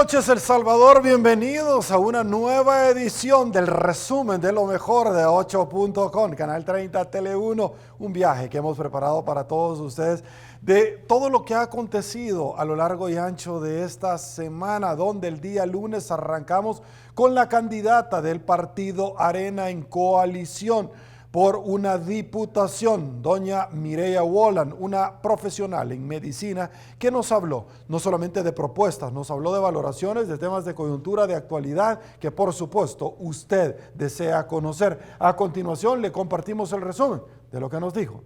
noches, El Salvador. Bienvenidos a una nueva edición del resumen de lo mejor de 8.com, Canal 30 Tele 1. Un viaje que hemos preparado para todos ustedes de todo lo que ha acontecido a lo largo y ancho de esta semana, donde el día lunes arrancamos con la candidata del partido Arena en coalición por una diputación, doña Mireya Wolan, una profesional en medicina que nos habló no solamente de propuestas, nos habló de valoraciones, de temas de coyuntura, de actualidad, que por supuesto usted desea conocer. A continuación le compartimos el resumen de lo que nos dijo.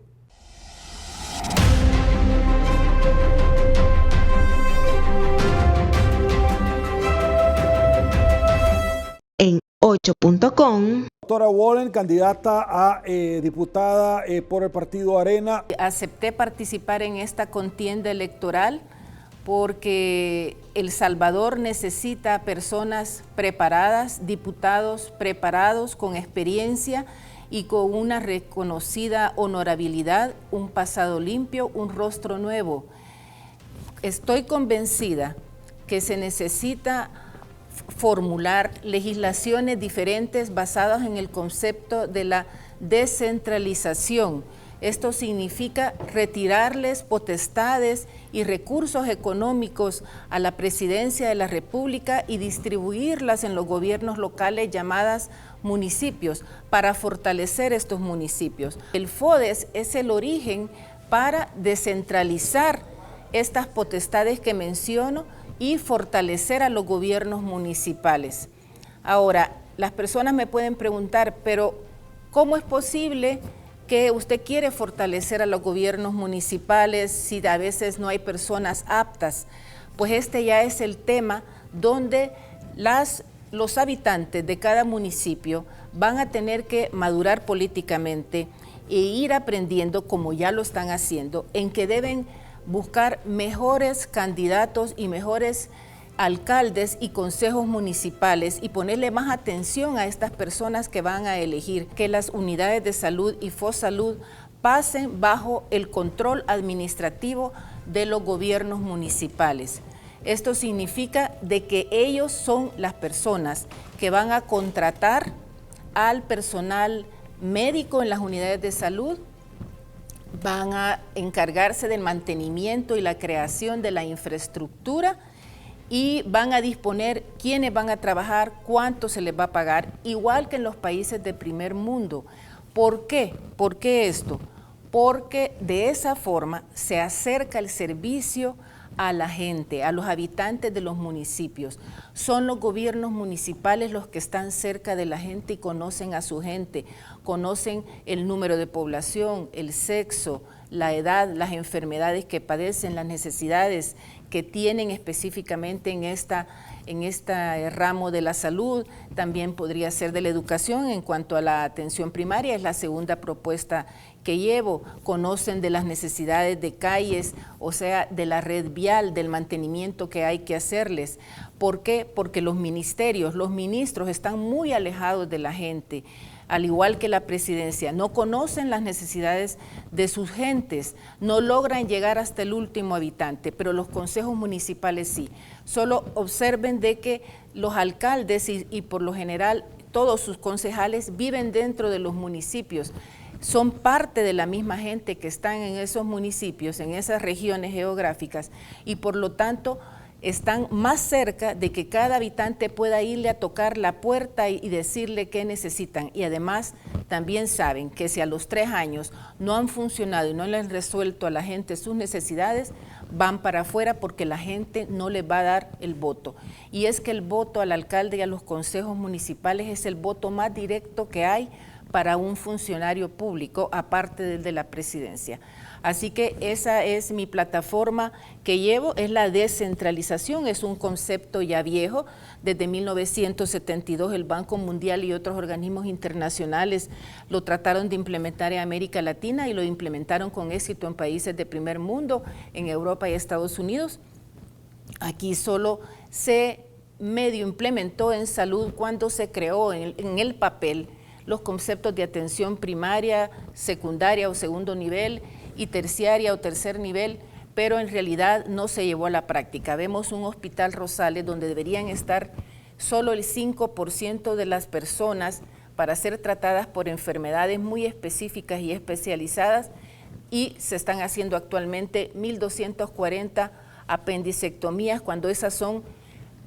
En 8.com. Doctora Wolan, candidata a diputada por el partido Arena. Acepté participar en esta contienda electoral porque El Salvador necesita personas preparadas, diputados preparados, con experiencia y con una reconocida honorabilidad, un pasado limpio, un rostro nuevo. Estoy convencida que se necesita formular legislaciones diferentes basadas en el concepto de la descentralización. Esto significa retirarles potestades y recursos económicos a la Presidencia de la República y distribuirlas en los gobiernos locales llamadas municipios para fortalecer estos municipios. El FODES es el origen para descentralizar estas potestades que menciono y fortalecer a los gobiernos municipales. Ahora, las personas me pueden preguntar, pero ¿cómo es posible que usted quiere fortalecer a los gobiernos municipales si a veces no hay personas aptas? Pues este ya es el tema donde los habitantes de cada municipio van a tener que madurar políticamente e ir aprendiendo, como ya lo están haciendo, en que deben buscar mejores candidatos y mejores alcaldes y consejos municipales y ponerle más atención a estas personas que van a elegir, que las unidades de salud y FOSalud pasen bajo el control administrativo de los gobiernos municipales. Esto significa de que ellos son las personas que van a contratar al personal médico en las unidades de salud, van a encargarse del mantenimiento y la creación de la infraestructura y van a disponer quiénes van a trabajar, cuánto se les va a pagar, igual que en los países de primer mundo. ¿Por qué? ¿Por qué esto? Porque de esa forma se acerca el servicio a la gente, a los habitantes de los municipios. Son los gobiernos municipales los que están cerca de la gente y conocen a su gente, conocen el número de población, el sexo, la edad, las enfermedades que padecen, las necesidades que tienen específicamente en este ramo de la salud. También podría ser de la educación en cuanto a la atención primaria, es la segunda propuesta que llevo. Conocen de las necesidades de calles, o sea, de la red vial, del mantenimiento que hay que hacerles. ¿Por qué? Porque los ministros están muy alejados de la gente, al igual que la presidencia, no conocen las necesidades de sus gentes, no logran llegar hasta el último habitante, pero los consejos municipales sí. Solo observen de que los alcaldes y por lo general todos sus concejales viven dentro de los municipios, son parte de la misma gente que están en esos municipios, en esas regiones geográficas y por lo tanto están más cerca de que cada habitante pueda irle a tocar la puerta y decirle qué necesitan. Y además también saben que si a los 3 años no han funcionado y no le han resuelto a la gente sus necesidades, van para afuera porque la gente no les va a dar el voto. Y es que el voto al alcalde y a los consejos municipales es el voto más directo que hay para un funcionario público, aparte del de la presidencia. Así que esa es mi plataforma que llevo, es la descentralización, es un concepto ya viejo. Desde 1972 el Banco Mundial y otros organismos internacionales lo trataron de implementar en América Latina y lo implementaron con éxito en países de primer mundo, en Europa y Estados Unidos. Aquí solo se medio implementó en salud cuando se creó en el papel los conceptos de atención primaria, secundaria o segundo nivel y terciaria o tercer nivel, pero en realidad no se llevó a la práctica. Vemos un Hospital Rosales donde deberían estar solo el 5% de las personas para ser tratadas por enfermedades muy específicas y especializadas, y se están haciendo actualmente 1.240 apendicectomías cuando esas son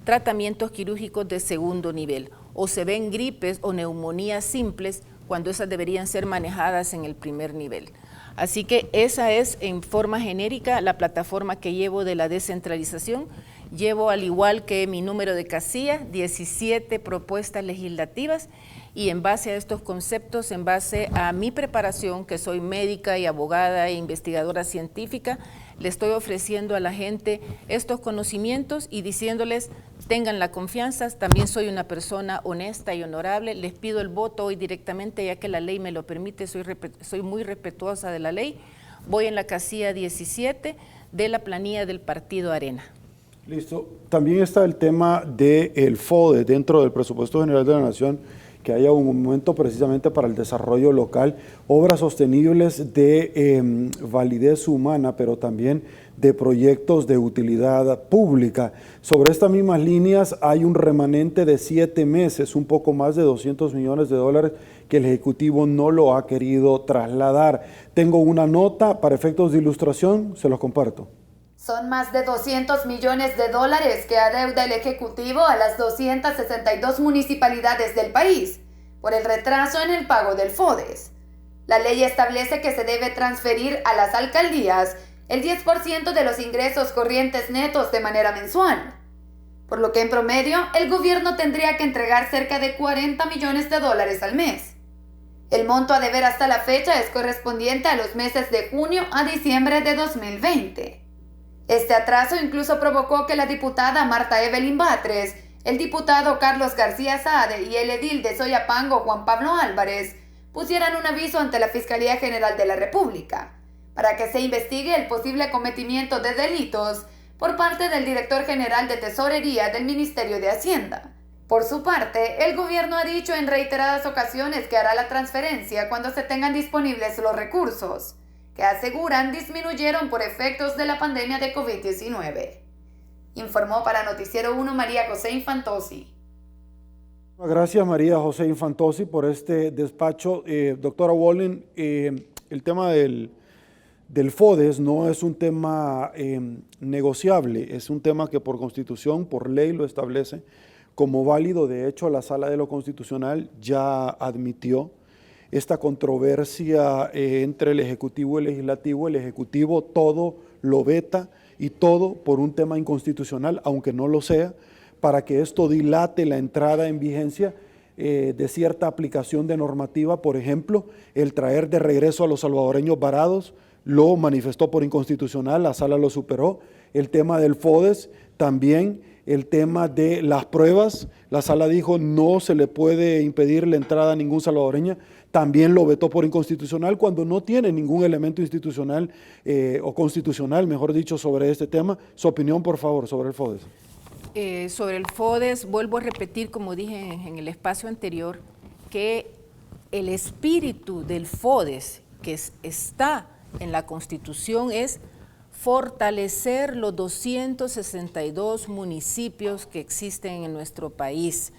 tratamientos quirúrgicos de segundo nivel, o se ven gripes o neumonías simples cuando esas deberían ser manejadas en el primer nivel. Así que esa es en forma genérica la plataforma que llevo de la descentralización. Llevo, al igual que mi número de casilla, 17 propuestas legislativas, y en base a estos conceptos, en base a mi preparación, que soy médica y abogada e investigadora científica, le estoy ofreciendo a la gente estos conocimientos y diciéndoles, tengan la confianza, también soy una persona honesta y honorable, les pido el voto hoy directamente, ya que la ley me lo permite, soy muy respetuosa de la ley. Voy en la casilla 17 de la planilla del Partido Arena. Listo. También está el tema del FODE dentro del Presupuesto General de la Nación, que haya un momento precisamente para el desarrollo local, obras sostenibles de validez humana, pero también de proyectos de utilidad pública. Sobre estas mismas líneas hay un remanente de 7 meses, un poco más de $200 millones que el Ejecutivo no lo ha querido trasladar. Tengo una nota para efectos de ilustración, se los comparto. Son más de $200 millones que adeuda el Ejecutivo a las 262 municipalidades del país por el retraso en el pago del FODES. La ley establece que se debe transferir a las alcaldías el 10% de los ingresos corrientes netos de manera mensual, por lo que en promedio el gobierno tendría que entregar cerca de $40 millones al mes. El monto a deber hasta la fecha es correspondiente a los meses de junio a diciembre de 2020. Este atraso incluso provocó que la diputada Marta Evelyn Batres, el diputado Carlos García Saade y el edil de Soyapango Juan Pablo Álvarez pusieran un aviso ante la Fiscalía General de la República para que se investigue el posible cometimiento de delitos por parte del director general de Tesorería del Ministerio de Hacienda. Por su parte, el gobierno ha dicho en reiteradas ocasiones que hará la transferencia cuando se tengan disponibles los recursos, que aseguran disminuyeron por efectos de la pandemia de COVID-19. Informó para Noticiero 1 María José Infantosi. Gracias María José Infantosi por este despacho. Doctora Wallen, el tema del FODES no es un tema negociable, es un tema que por constitución, por ley lo establece como válido. De hecho, la Sala de lo Constitucional ya admitió esta controversia entre el Ejecutivo y el Legislativo. El Ejecutivo todo lo veta y todo por un tema inconstitucional, aunque no lo sea, para que esto dilate la entrada en vigencia de cierta aplicación de normativa. Por ejemplo, el traer de regreso a los salvadoreños varados lo manifestó por inconstitucional, la Sala lo superó. El tema del FODES también. El tema de las pruebas, la Sala dijo no se le puede impedir la entrada a ningún salvadoreño, también lo vetó por inconstitucional cuando no tiene ningún elemento institucional o constitucional, mejor dicho, sobre este tema. Su opinión, por favor, sobre el FODES. Sobre el FODES, vuelvo a repetir, como dije en el espacio anterior, que el espíritu del FODES que está en la Constitución es fortalecer los 262 municipios que existen en nuestro país,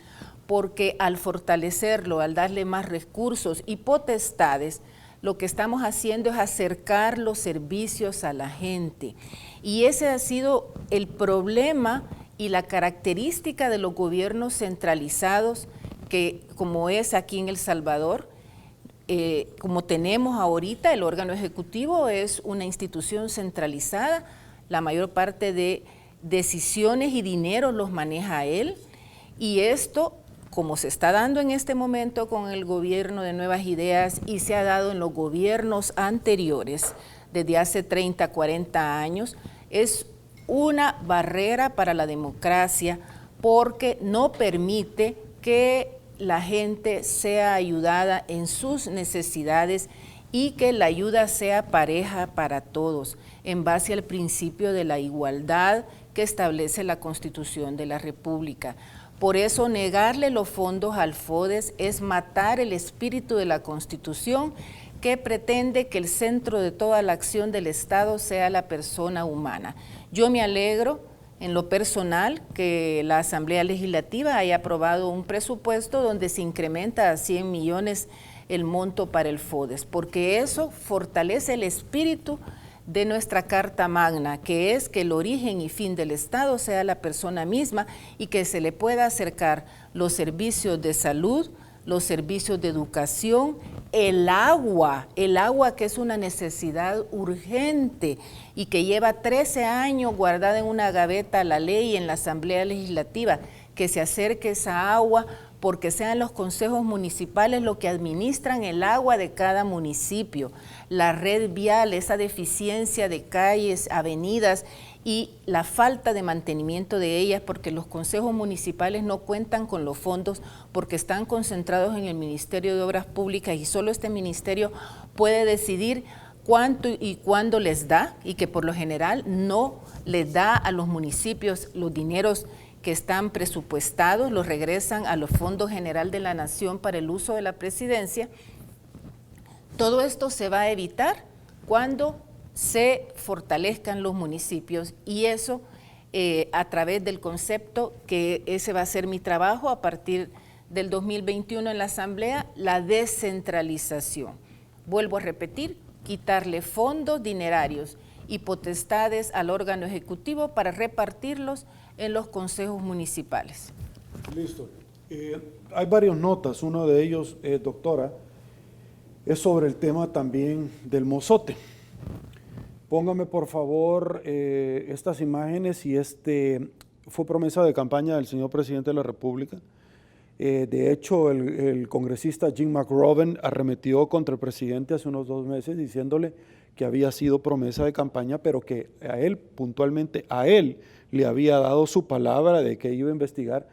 porque al fortalecerlo, al darle más recursos y potestades, lo que estamos haciendo es acercar los servicios a la gente. Y ese ha sido el problema y la característica de los gobiernos centralizados, que como es aquí en El Salvador, como tenemos ahorita, el órgano ejecutivo es una institución centralizada, la mayor parte de decisiones y dinero los maneja él, y esto, como se está dando en este momento con el gobierno de Nuevas Ideas y se ha dado en los gobiernos anteriores, desde hace 30, 40 años, es una barrera para la democracia porque no permite que la gente sea ayudada en sus necesidades y que la ayuda sea pareja para todos, en base al principio de la igualdad que establece la Constitución de la República. Por eso negarle los fondos al FODES es matar el espíritu de la Constitución, que pretende que el centro de toda la acción del Estado sea la persona humana. Yo me alegro en lo personal que la Asamblea Legislativa haya aprobado un presupuesto donde se incrementa a 100 millones el monto para el FODES, porque eso fortalece el espíritu de nuestra Carta Magna, que es que el origen y fin del Estado sea la persona misma y que se le pueda acercar los servicios de salud, los servicios de educación, el agua que es una necesidad urgente y que lleva 13 años guardada en una gaveta la ley en la Asamblea Legislativa, que se acerque esa agua porque sean los consejos municipales los que administran el agua de cada municipio, la red vial, esa deficiencia de calles, avenidas y la falta de mantenimiento de ellas, porque los consejos municipales no cuentan con los fondos porque están concentrados en el Ministerio de Obras Públicas y solo este ministerio puede decidir cuánto y cuándo les da, y que por lo general no les da a los municipios los dineros que están presupuestados, los regresan a los fondos general de la Nación para el uso de la presidencia. Todo esto se va a evitar cuando se fortalezcan los municipios, y eso a través del concepto que ese va a ser mi trabajo a partir del 2021 en la Asamblea, la descentralización. Vuelvo a repetir, quitarle fondos dinerarios y potestades al órgano ejecutivo para repartirlos en los consejos municipales. Listo. Hay varias notas, uno de ellos, doctora, es sobre el tema también del mozote. Póngame por favor estas imágenes, y fue promesa de campaña del señor presidente de la República. De hecho, el congresista Jim McRobin arremetió contra el presidente hace unos 2 meses diciéndole que había sido promesa de campaña, pero que a él, puntualmente a él, le había dado su palabra de que iba a investigar.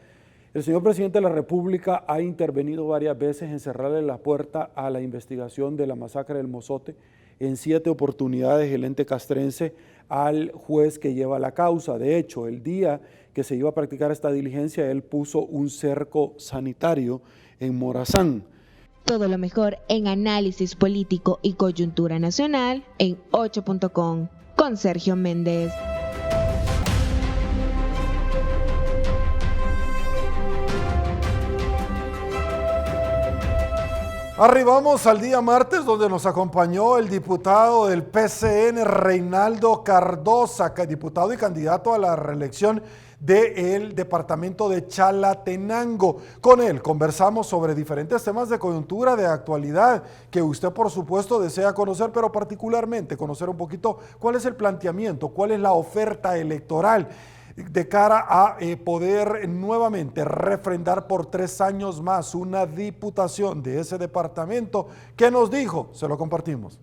El señor presidente de la República ha intervenido varias veces en cerrarle la puerta a la investigación de la masacre del Mozote. En 7 oportunidades el ente castrense al juez que lleva la causa. De hecho, el día que se iba a practicar esta diligencia, él puso un cerco sanitario en Morazán. Todo lo mejor en análisis político y coyuntura nacional en 8.com con Sergio Méndez. Arribamos al día martes, donde nos acompañó el diputado del PCN, Reinaldo Cardosa, diputado y candidato a la reelección del departamento de Chalatenango. Con él conversamos sobre diferentes temas de coyuntura, de actualidad, que usted por supuesto desea conocer, pero particularmente conocer un poquito cuál es el planteamiento, cuál es la oferta electoral de cara a poder nuevamente refrendar por 3 años más una diputación de ese departamento. ¿Qué nos dijo? Se lo compartimos.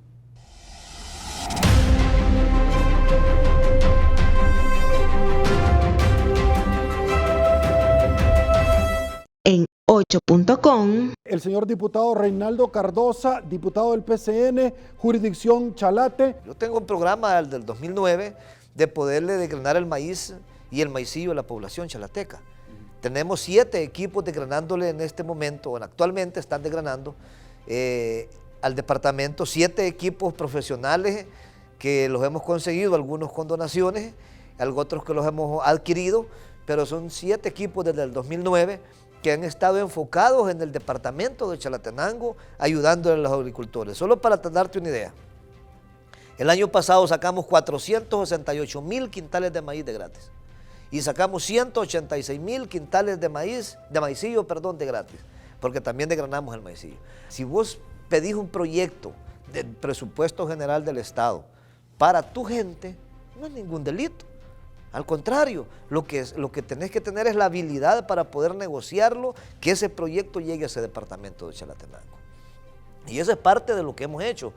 En 8.com. El señor diputado Reinaldo Cardosa, diputado del PCN, jurisdicción Chalate. Yo tengo un programa del 2009 de poderle desgranar el maíz y el maicillo a la población chalateca. Tenemos 7 equipos desgranándole en este momento, bueno, actualmente están desgranando al departamento 7 equipos profesionales que los hemos conseguido, algunos con donaciones, otros que los hemos adquirido, pero son 7 equipos desde el 2009 que han estado enfocados en el departamento de Chalatenango, ayudándole a los agricultores. Solo para darte una idea, el año pasado sacamos 468,000 quintales de maíz de gratis y sacamos 186,000 quintales de maicillo, de gratis, porque también desgranamos el maicillo. Si vos pedís un proyecto del presupuesto general del Estado para tu gente, no es ningún delito. Al contrario, lo que tenés que tener es la habilidad para poder negociarlo, que ese proyecto llegue a ese departamento de Chalatenango. Y eso es parte de lo que hemos hecho.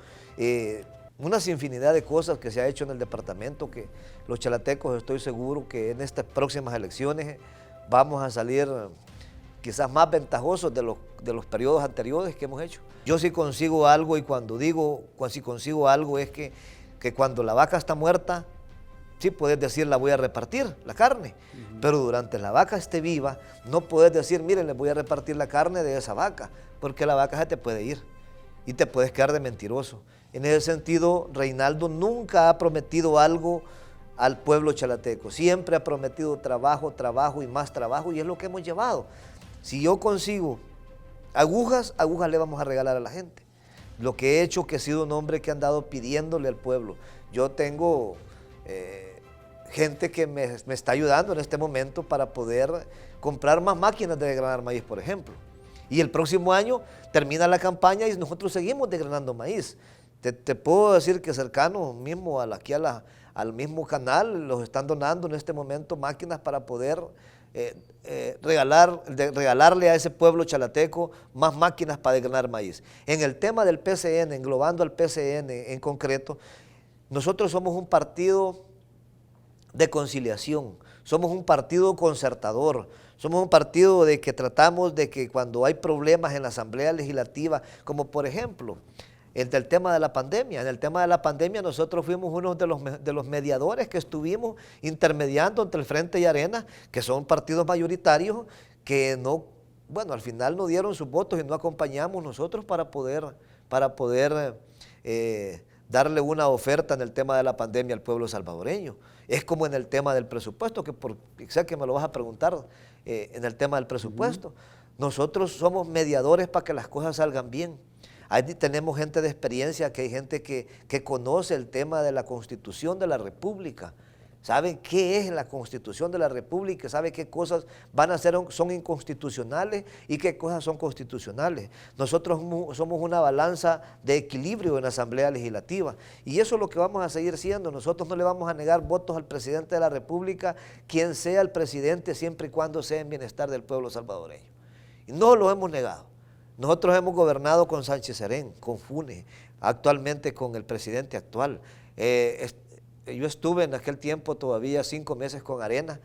Unas infinidad de cosas que se ha hecho en el departamento, que los chalatecos estoy seguro que en estas próximas elecciones vamos a salir quizás más ventajosos de los periodos anteriores que hemos hecho. Yo sí consigo algo, y cuando digo si consigo algo es que cuando la vaca está muerta, sí puedes decir la voy a repartir, la carne, Pero durante la vaca esté viva, no puedes decir, miren, les voy a repartir la carne de esa vaca, porque la vaca se te puede ir y te puedes quedar de mentiroso. En ese sentido, Reinaldo nunca ha prometido algo al pueblo chalateco. Siempre ha prometido trabajo, trabajo y más trabajo, y es lo que hemos llevado. Si yo consigo agujas, agujas le vamos a regalar a la gente. Lo que he hecho, que he sido un hombre que ha andado pidiéndole al pueblo. Yo tengo gente que me está ayudando en este momento para poder comprar más máquinas de desgranar maíz, por ejemplo. Y el próximo año termina la campaña y nosotros seguimos desgranando maíz. Te puedo decir que cercano mismo al mismo canal los están donando en este momento máquinas para poder regalarle a ese pueblo chalateco más máquinas para desgranar maíz. En el tema del PCN, englobando al PCN en concreto, nosotros somos un partido de conciliación, somos un partido concertador, somos un partido de que tratamos de que cuando hay problemas en la Asamblea Legislativa, como por ejemplo el del tema de la pandemia. En el tema de la pandemia nosotros fuimos uno de los mediadores que estuvimos intermediando entre el Frente y Arena, que son partidos mayoritarios que no, bueno, al final no dieron sus votos y no acompañamos nosotros para poder darle una oferta en el tema de la pandemia al pueblo salvadoreño. Es como en el tema del presupuesto, que sé que me lo vas a preguntar en el tema del presupuesto. Nosotros somos mediadores para que las cosas salgan bien. Ahí tenemos gente de experiencia, que hay gente que conoce el tema de la Constitución de la República, saben qué es la Constitución de la República, saben qué cosas son inconstitucionales y qué cosas son constitucionales. Nosotros somos una balanza de equilibrio en la Asamblea Legislativa y eso es lo que vamos a seguir siendo. Nosotros no le vamos a negar votos al presidente de la República, quien sea el presidente, siempre y cuando sea en bienestar del pueblo salvadoreño. Y no lo hemos negado. Nosotros hemos gobernado con Sánchez Serén, con Funes, actualmente con el presidente actual. Yo estuve en aquel tiempo todavía 5 meses con Arena,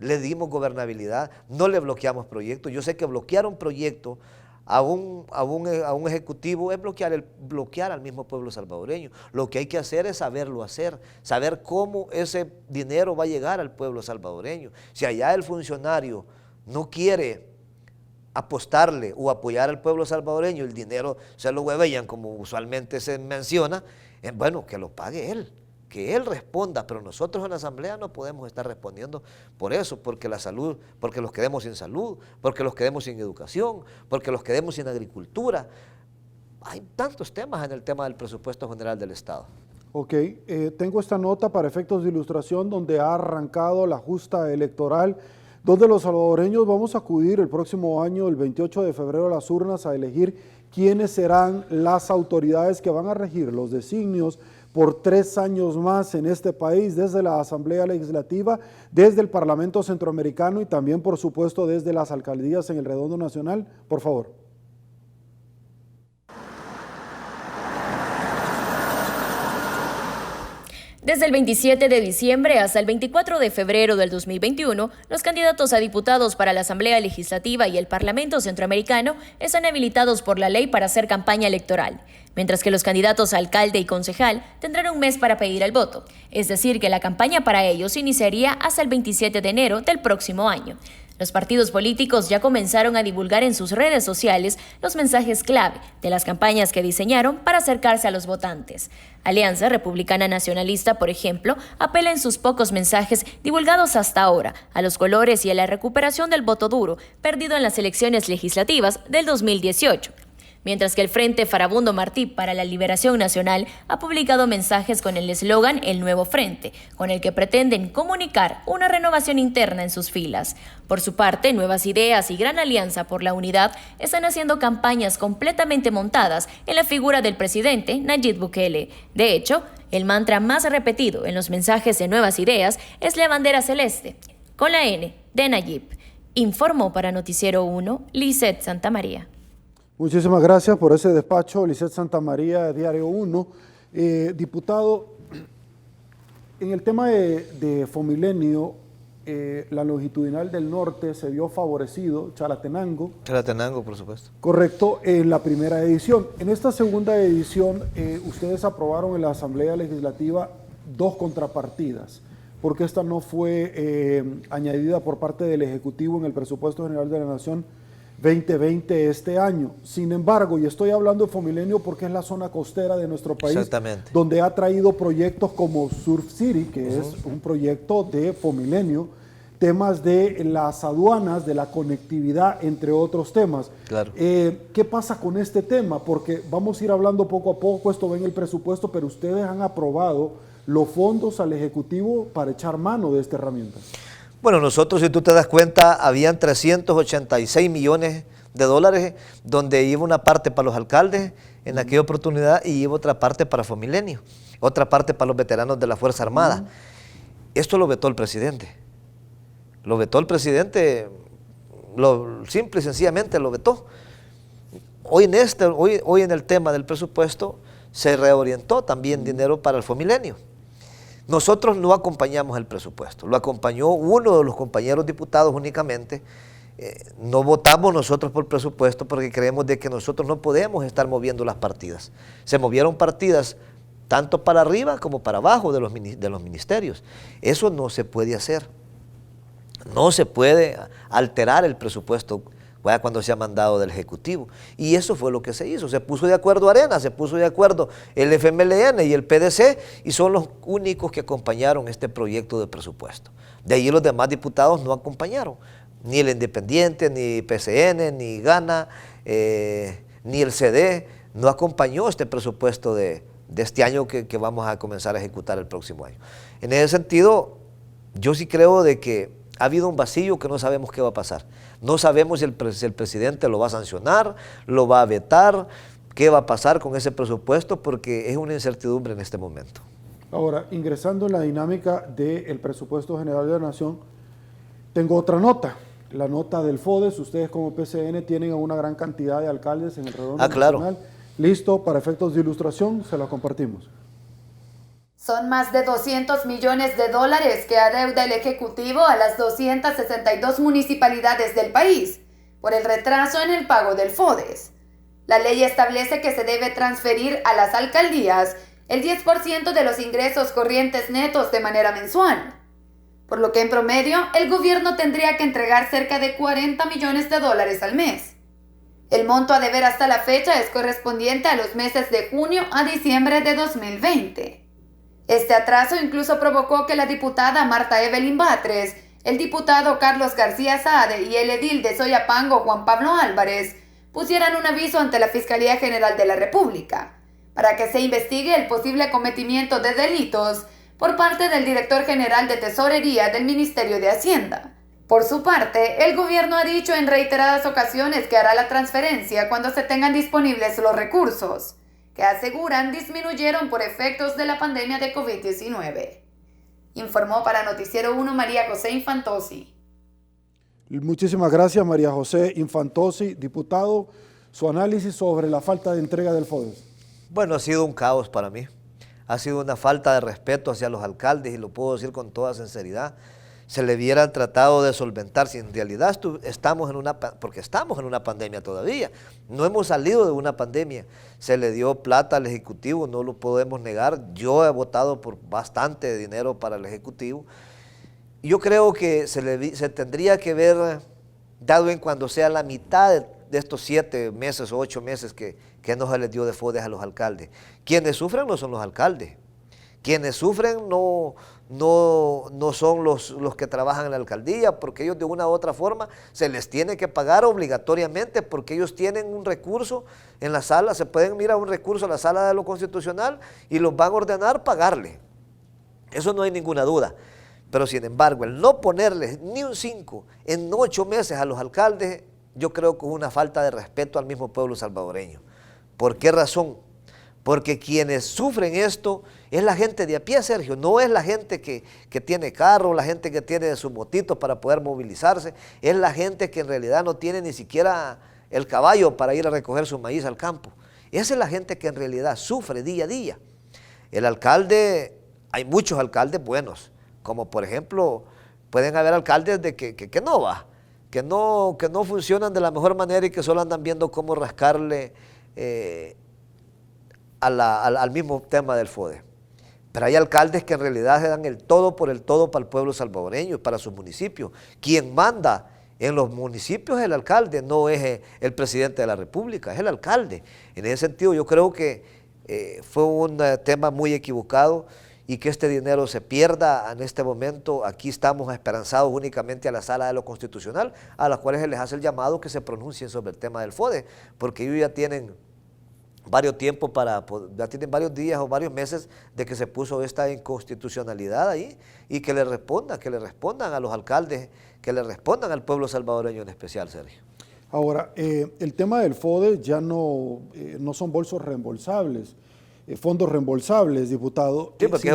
le dimos gobernabilidad, no le bloqueamos proyectos. Yo sé que bloquear un proyecto a un ejecutivo es bloquear al mismo pueblo salvadoreño. Lo que hay que hacer es saberlo hacer, saber cómo ese dinero va a llegar al pueblo salvadoreño. Si allá el funcionario no quiere apostarle o apoyar al pueblo salvadoreño, el dinero se lo huevean, como usualmente se menciona, bueno, que lo pague él, que él responda, pero nosotros en la Asamblea no podemos estar respondiendo por eso, porque la salud, porque los quedemos sin salud, porque los quedemos sin educación, porque los quedemos sin agricultura. Hay tantos temas en el tema del presupuesto general del Estado. Ok, tengo esta nota para efectos de ilustración donde ha arrancado la justa electoral, donde los salvadoreños vamos a acudir el próximo año, el 28 de febrero, a las urnas a elegir quiénes serán las autoridades que van a regir los designios por 3 años más en este país, desde la Asamblea Legislativa, desde el Parlamento Centroamericano y también, por supuesto, desde las alcaldías en el Redondo Nacional. Por favor. Desde el 27 de diciembre hasta el 24 de febrero del 2021, los candidatos a diputados para la Asamblea Legislativa y el Parlamento Centroamericano están habilitados por la ley para hacer campaña electoral, mientras que los candidatos a alcalde y concejal tendrán un mes para pedir el voto, es decir, que la campaña para ellos iniciaría hasta el 27 de enero del próximo año. Los partidos políticos ya comenzaron a divulgar en sus redes sociales los mensajes clave de las campañas que diseñaron para acercarse a los votantes. Alianza Republicana Nacionalista, por ejemplo, apela en sus pocos mensajes divulgados hasta ahora a los colores y a la recuperación del voto duro perdido en las elecciones legislativas del 2018. Mientras que el Frente Farabundo Martí para la Liberación Nacional ha publicado mensajes con el eslogan El Nuevo Frente, con el que pretenden comunicar una renovación interna en sus filas. Por su parte, Nuevas Ideas y Gran Alianza por la Unidad están haciendo campañas completamente montadas en la figura del presidente Nayib Bukele. De hecho, el mantra más repetido en los mensajes de Nuevas Ideas es la bandera celeste, con la N de Nayib. Informó para Noticiero 1, Lisette Santamaría. Muchísimas gracias por ese despacho, Lisette Santamaría, de Diario 1. Diputado, en el tema de Fomilenio, la longitudinal del norte se vio favorecido, Chalatenango. Chalatenango, por supuesto. Correcto, en la primera edición. En esta segunda edición, ustedes aprobaron en la Asamblea Legislativa 2 contrapartidas. por qué esta no fue añadida por parte del Ejecutivo en el Presupuesto General de la Nación 2020 este año. Sin embargo, y estoy hablando de Fomilenio porque es la zona costera de nuestro país, donde ha traído proyectos como Surf City, que es un proyecto de Fomilenio, temas de las aduanas, de la conectividad, entre otros temas. Claro. ¿Qué pasa con este tema? Porque vamos a ir hablando poco a poco, esto va en el presupuesto, pero ustedes han aprobado los fondos al Ejecutivo para echar mano de esta herramienta. Bueno, nosotros, si tú te das cuenta, habían 386 millones de dólares, donde iba una parte para los alcaldes en aquella oportunidad y iba otra parte para Fomilenio, otra parte para los veteranos de la Fuerza Armada. Esto lo vetó el presidente. Lo vetó el presidente, simple y sencillamente lo vetó. Hoy en el tema del presupuesto se reorientó también dinero para el Fomilenio. Nosotros no acompañamos el presupuesto, lo acompañó uno de los compañeros diputados únicamente. No votamos nosotros por presupuesto porque creemos de que nosotros no podemos estar moviendo las partidas. Se movieron partidas tanto para arriba como para abajo de los ministerios. Eso no se puede hacer. No se puede alterar el presupuesto cuando se ha mandado del Ejecutivo. Y eso fue lo que se hizo. Se puso de acuerdo Arena, se puso de acuerdo el FMLN y el PDC, y son los únicos que acompañaron este proyecto de presupuesto. De ahí los demás diputados no acompañaron. Ni el Independiente, ni PCN, ni Gana, ni el CD, no acompañó este presupuesto de este año que vamos a comenzar a ejecutar el próximo año. En ese sentido, yo sí creo de que ha habido un vacío que no sabemos qué va a pasar. No sabemos si el presidente lo va a sancionar, lo va a vetar, qué va a pasar con ese presupuesto, porque es una incertidumbre en este momento. Ahora, ingresando en la dinámica del presupuesto general de la Nación, tengo otra nota, la nota del FODES. Ustedes como PCN tienen a una gran cantidad de alcaldes en el redondo nacional. Claro. Listo, para efectos de ilustración, se la compartimos. Son más de 200 millones de dólares que adeuda el Ejecutivo a las 262 municipalidades del país por el retraso en el pago del FODES. La ley establece que se debe transferir a las alcaldías el 10% de los ingresos corrientes netos de manera mensual, por lo que en promedio el gobierno tendría que entregar cerca de 40 millones de dólares al mes. El monto a deber hasta la fecha es correspondiente a los meses de junio a diciembre de 2020. Este atraso incluso provocó que la diputada Marta Evelyn Batres, el diputado Carlos García Saade y el edil de Soyapango Juan Pablo Álvarez pusieran un aviso ante la Fiscalía General de la República para que se investigue el posible cometimiento de delitos por parte del director general de Tesorería del Ministerio de Hacienda. Por su parte, el gobierno ha dicho en reiteradas ocasiones que hará la transferencia cuando se tengan disponibles los recursos, que aseguran disminuyeron por efectos de la pandemia de COVID-19. Informó para Noticiero 1 María José Infantosi. Muchísimas gracias, María José Infantosi. Diputado, su análisis sobre la falta de entrega del FODES. Bueno, ha sido un caos para mí. Ha sido una falta de respeto hacia los alcaldes, y lo puedo decir con toda sinceridad. Se le hubiera tratado de solventar, si en realidad estamos en una pandemia todavía, no hemos salido de una pandemia. Se le dio plata al Ejecutivo, no lo podemos negar. Yo he votado por bastante dinero para el Ejecutivo. Yo creo que se tendría que ver dado en cuando sea la mitad de estos 7 meses o 8 meses que no se les dio de FODES a los alcaldes. Quienes sufren no son los alcaldes. Quienes sufren no son los que trabajan en la alcaldía, porque ellos de una u otra forma se les tiene que pagar obligatoriamente, porque ellos tienen un recurso en la sala, se pueden mirar un recurso en la sala de lo constitucional y los van a ordenar pagarle. Eso no hay ninguna duda. Pero sin embargo, el no ponerles ni un 5 en 8 meses a los alcaldes, yo creo que es una falta de respeto al mismo pueblo salvadoreño. ¿Por qué razón? Porque quienes sufren esto es la gente de a pie, Sergio, no es la gente que tiene carro, la gente que tiene sus motitos para poder movilizarse, es la gente que en realidad no tiene ni siquiera el caballo para ir a recoger su maíz al campo. Esa es la gente que en realidad sufre día a día. El alcalde, hay muchos alcaldes buenos, como por ejemplo, pueden haber alcaldes de que no funcionan de la mejor manera y que solo andan viendo cómo rascarle al mismo tema del FODES. Pero hay alcaldes que en realidad se dan el todo por el todo para el pueblo salvadoreño, para sus municipios. Quien manda en los municipios es el alcalde, no es el presidente de la República, es el alcalde. En ese sentido yo creo que fue un tema muy equivocado y que este dinero se pierda en este momento. Aquí estamos esperanzados únicamente a la Sala de lo Constitucional, a las cuales se les hace el llamado que se pronuncien sobre el tema del FODE, porque ellos ya tienen varios tiempos ya tienen varios días o varios meses de que se puso esta inconstitucionalidad ahí, y que le respondan a los alcaldes, que le respondan al pueblo salvadoreño en especial, Sergio. Ahora, el tema del FODE ya no son bolsos reembolsables, fondos reembolsables, diputado. Sí, porque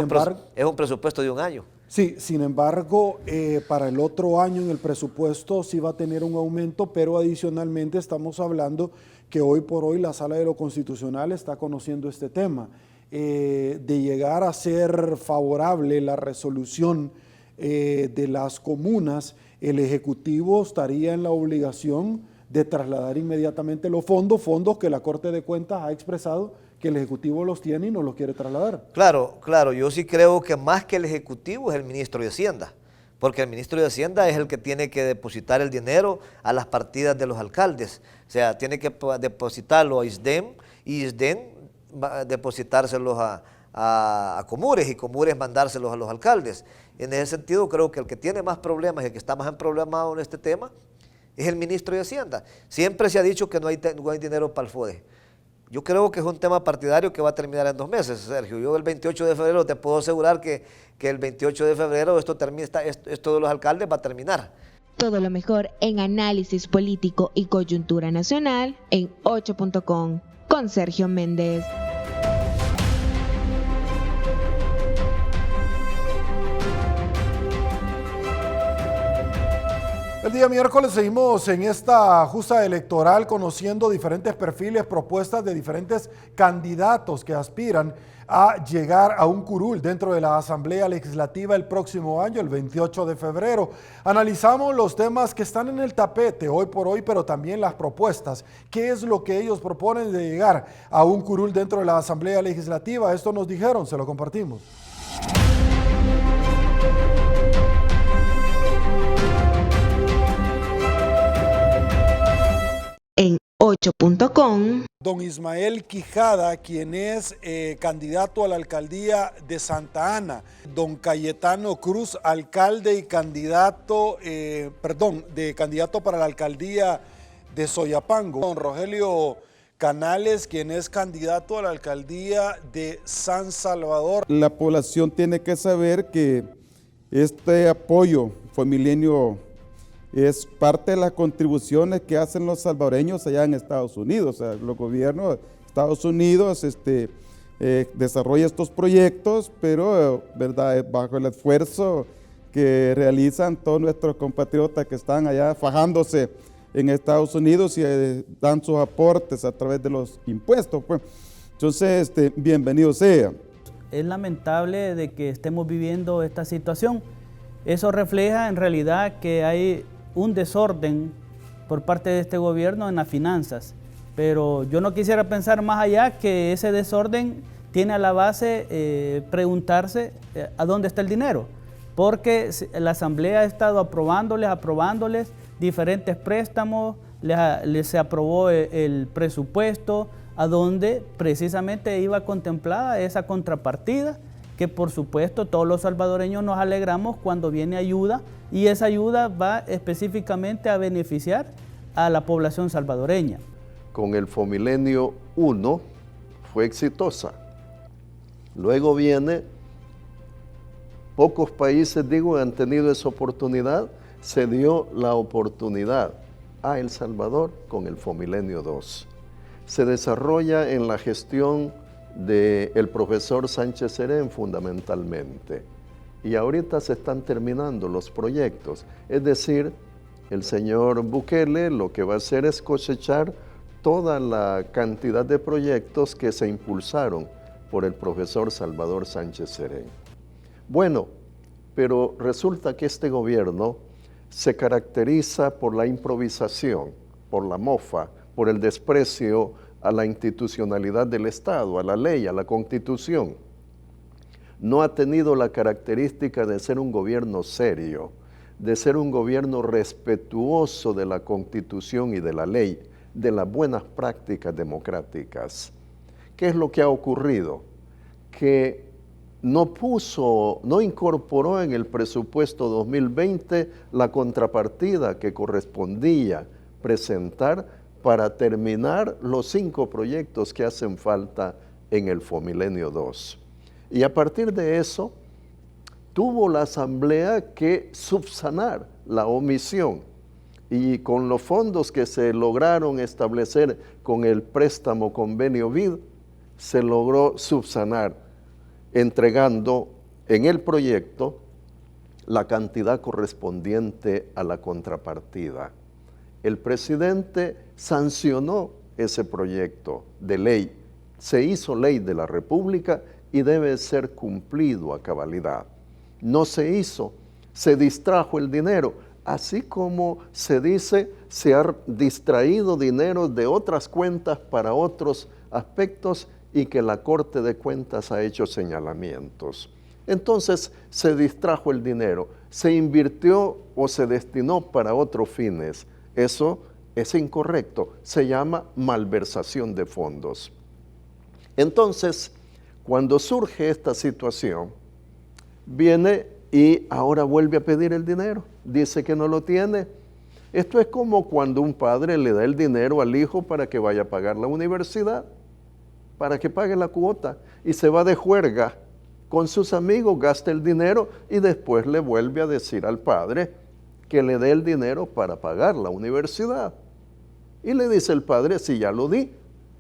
es un presupuesto de un año. Sí, sin embargo, para el otro año en el presupuesto sí va a tener un aumento, pero adicionalmente estamos hablando que hoy por hoy la Sala de lo Constitucional está conociendo este tema. De llegar a ser favorable la resolución de las comunas, el Ejecutivo estaría en la obligación de trasladar inmediatamente los fondos que la Corte de Cuentas ha expresado que el Ejecutivo los tiene y no los quiere trasladar. Claro, yo sí creo que más que el Ejecutivo es el Ministro de Hacienda, porque el Ministro de Hacienda es el que tiene que depositar el dinero a las partidas de los alcaldes. O sea, tiene que depositarlo a ISDEM y ISDEM depositárselos a Comures y Comures mandárselos a los alcaldes. En ese sentido creo que el que tiene más problemas y el que está más problemado en este tema es el Ministro de Hacienda. Siempre se ha dicho que no hay dinero para el FODE. Yo creo que es un tema partidario que va a terminar en 2 meses, Sergio. Yo el 28 de febrero te puedo asegurar que el 28 de febrero esto de los alcaldes va a terminar. Todo lo mejor en análisis político y coyuntura nacional en 8.com con Sergio Méndez. El día miércoles seguimos en esta justa electoral conociendo diferentes perfiles, propuestas de diferentes candidatos que aspiran a llegar a un curul dentro de la Asamblea Legislativa el próximo año, el 28 de febrero. Analizamos los temas que están en el tapete hoy por hoy, pero también las propuestas. ¿Qué es lo que ellos proponen de llegar a un curul dentro de la Asamblea Legislativa? Esto nos dijeron, se lo compartimos. En 8.com. Don Ismael Quijada, quien es candidato a la alcaldía de Santa Ana. Don Cayetano Cruz, alcalde y candidato, candidato para la alcaldía de Soyapango. Don Rogelio Canales, quien es candidato a la alcaldía de San Salvador. La población tiene que saber que este apoyo Femilenio es parte de las contribuciones que hacen los salvadoreños allá en Estados Unidos. O sea, los gobiernos de Estados Unidos desarrollan estos proyectos, pero ¿verdad? Bajo el esfuerzo que realizan todos nuestros compatriotas que están allá fajándose en Estados Unidos y dan sus aportes a través de los impuestos. Pues. Entonces, bienvenido sea. Es lamentable de que estemos viviendo esta situación. Eso refleja en realidad que hay un desorden por parte de este gobierno en las finanzas, pero yo no quisiera pensar más allá que ese desorden tiene a la base preguntarse a dónde está el dinero, porque la Asamblea ha estado aprobándoles diferentes préstamos, se aprobó el presupuesto a donde precisamente iba contemplada esa contrapartida, que por supuesto todos los salvadoreños nos alegramos cuando viene ayuda, y esa ayuda va específicamente a beneficiar a la población salvadoreña. Con el Fomilenio 1 fue exitosa. Luego viene, pocos países han tenido esa oportunidad, se dio la oportunidad a El Salvador con el Fomilenio 2. Se desarrolla en la gestión del profesor Sánchez Serén fundamentalmente. Y ahorita se están terminando los proyectos. Es decir, el señor Bukele lo que va a hacer es cosechar toda la cantidad de proyectos que se impulsaron por el profesor Salvador Sánchez Serén. Bueno, pero resulta que este gobierno se caracteriza por la improvisación, por la mofa, por el desprecio a la institucionalidad del Estado, a la ley, a la Constitución. no ha tenido la característica de ser un gobierno serio, de ser un gobierno respetuoso de la Constitución y de la ley, de las buenas prácticas democráticas. ¿Qué es lo que ha ocurrido? Que no incorporó en el presupuesto 2020 la contrapartida que correspondía presentar para terminar los 5 proyectos que hacen falta en el Fomilenio 2. Y a partir de eso, tuvo la Asamblea que subsanar la omisión, y con los fondos que se lograron establecer con el préstamo convenio BID, se logró subsanar, entregando en el proyecto la cantidad correspondiente a la contrapartida. El presidente sancionó ese proyecto de ley, se hizo ley de la República y debe ser cumplido a cabalidad. No se hizo, se distrajo el dinero, así como se dice, se ha distraído dinero de otras cuentas para otros aspectos y que la Corte de Cuentas ha hecho señalamientos. Entonces se distrajo el dinero, se invirtió o se destinó para otros fines. Eso es incorrecto, se llama malversación de fondos. Entonces, cuando surge esta situación, viene y ahora vuelve a pedir el dinero, dice que no lo tiene. Esto es como cuando un padre le da el dinero al hijo para que vaya a pagar la universidad, para que pague la cuota, y se va de juerga con sus amigos, gasta el dinero y después le vuelve a decir al padre que le dé el dinero para pagar la universidad. Y le dice el padre, sí, ya lo di,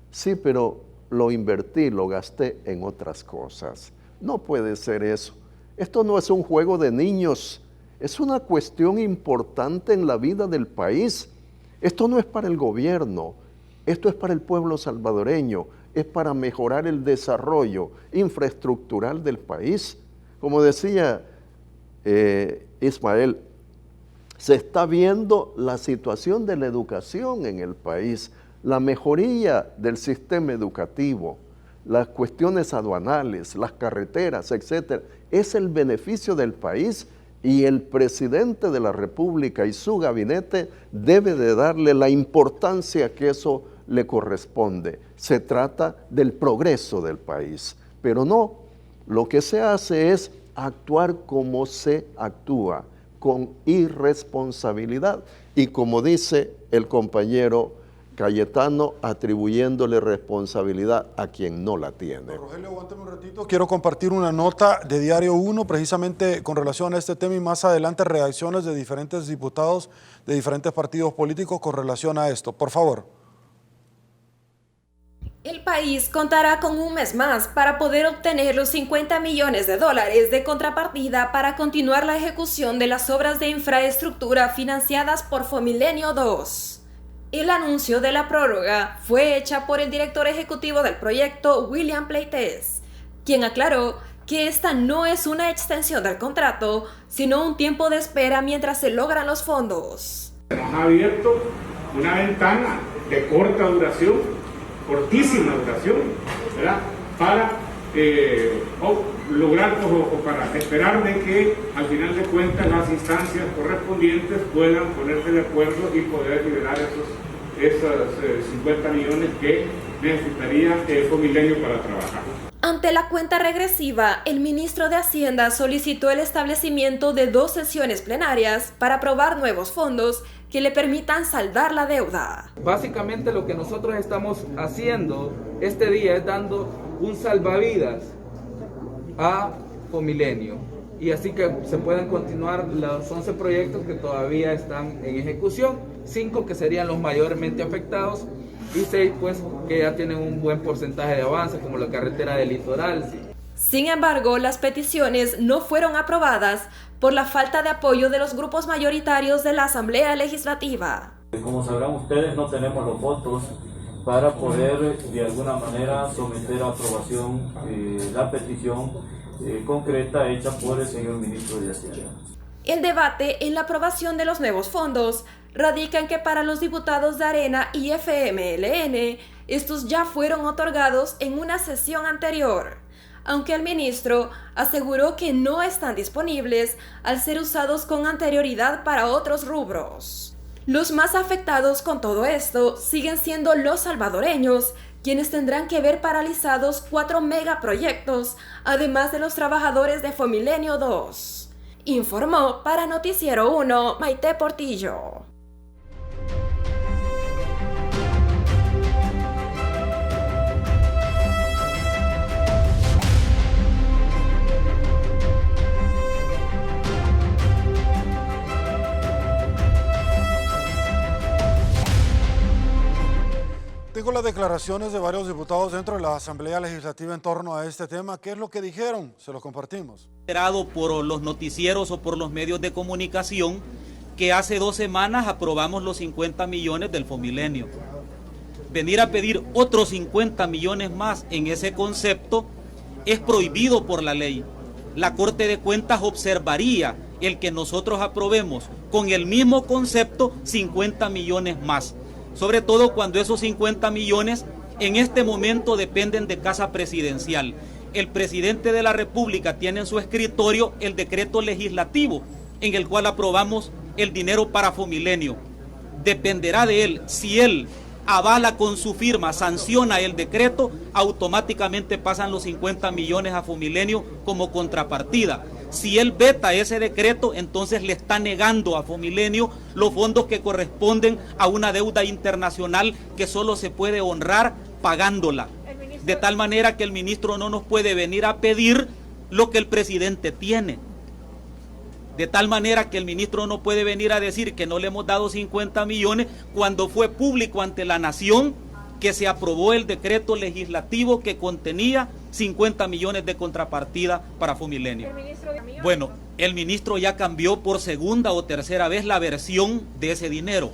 sí, pero lo invertí, lo gasté en otras cosas. No puede ser eso. Esto no es un juego de niños, es una cuestión importante en la vida del país. Esto no es para el gobierno, esto es para el pueblo salvadoreño, es para mejorar el desarrollo infraestructural del país. Como decía Ismael, se está viendo la situación de la educación en el país, la mejoría del sistema educativo, las cuestiones aduanales, las carreteras, etcétera. Es el beneficio del país y el presidente de la República y su gabinete debe de darle la importancia que eso le corresponde. Se trata del progreso del país, pero no, lo que se hace es actuar como se actúa, con irresponsabilidad y como dice el compañero Cayetano, atribuyéndole responsabilidad a quien no la tiene. Rogelio, aguántame un ratito. Quiero compartir una nota de Diario 1 precisamente con relación a este tema y más adelante reacciones de diferentes diputados de diferentes partidos políticos con relación a esto. Por favor. El país contará con un mes más para poder obtener los $50 millones de contrapartida para continuar la ejecución de las obras de infraestructura financiadas por Fomilenio 2. El anuncio de la prórroga fue hecha por el director ejecutivo del proyecto, William Pleites, quien aclaró que esta no es una extensión del contrato, sino un tiempo de espera mientras se logran los fondos. Nos ha abierto una ventana de corta duración, cortísima duración, ¿verdad? Para lograr o para esperar de que al final de cuentas las instancias correspondientes puedan ponerse de acuerdo y poder liberar esos 50 millones que necesitaría el Fomilenio para trabajar. Ante la cuenta regresiva, el ministro de Hacienda solicitó el establecimiento de 2 sesiones plenarias para aprobar nuevos fondos que le permitan saldar la deuda. Básicamente lo que nosotros estamos haciendo este día es dando un salvavidas a Fomilenio y así que se puedan continuar los 11 proyectos que todavía están en ejecución, 5 que serían los mayormente afectados y 6 pues que ya tienen un buen porcentaje de avance como la carretera del litoral. Sin embargo, las peticiones no fueron aprobadas por la falta de apoyo de los grupos mayoritarios de la Asamblea Legislativa. Como sabrán ustedes, no tenemos los votos para poder de alguna manera someter a aprobación la petición concreta hecha por el señor ministro de Hacienda. El debate en la aprobación de los nuevos fondos radica en que para los diputados de Arena y FMLN, estos ya fueron otorgados en una sesión anterior. aunque el ministro aseguró que no están disponibles al ser usados con anterioridad para otros rubros. Los más afectados con todo esto siguen siendo los salvadoreños, quienes tendrán que ver paralizados 4 megaproyectos, además de los trabajadores de Fomilenio 2. Informó para Noticiero 1, Maite Portillo. Tengo las declaraciones de varios diputados dentro de la Asamblea Legislativa en torno a este tema. ¿Qué es lo que dijeron? Se los compartimos. Por los noticieros o por los medios de comunicación que hace 2 semanas aprobamos los 50 millones del Fomilenio. Venir a pedir otros 50 millones más en ese concepto es prohibido por la ley. La Corte de Cuentas observaría el que nosotros aprobemos con el mismo concepto 50 millones más. Sobre todo cuando esos 50 millones en este momento dependen de Casa Presidencial. El presidente de la República tiene en su escritorio el decreto legislativo en el cual aprobamos el dinero para Fomilenio. Dependerá de él. Si él avala con su firma, sanciona el decreto, automáticamente pasan los 50 millones a Fomilenio como contrapartida. Si él veta ese decreto, entonces le está negando a Fomilenio los fondos que corresponden a una deuda internacional que solo se puede honrar pagándola. De tal manera que el ministro no nos puede venir a pedir lo que el presidente tiene. De tal manera que el ministro no puede venir a decir que no le hemos dado 50 millones cuando fue público ante la nación que se aprobó el decreto legislativo que contenía 50 millones de contrapartida para Fomilenio. Bueno, el ministro ya cambió por segunda o tercera vez la versión de ese dinero.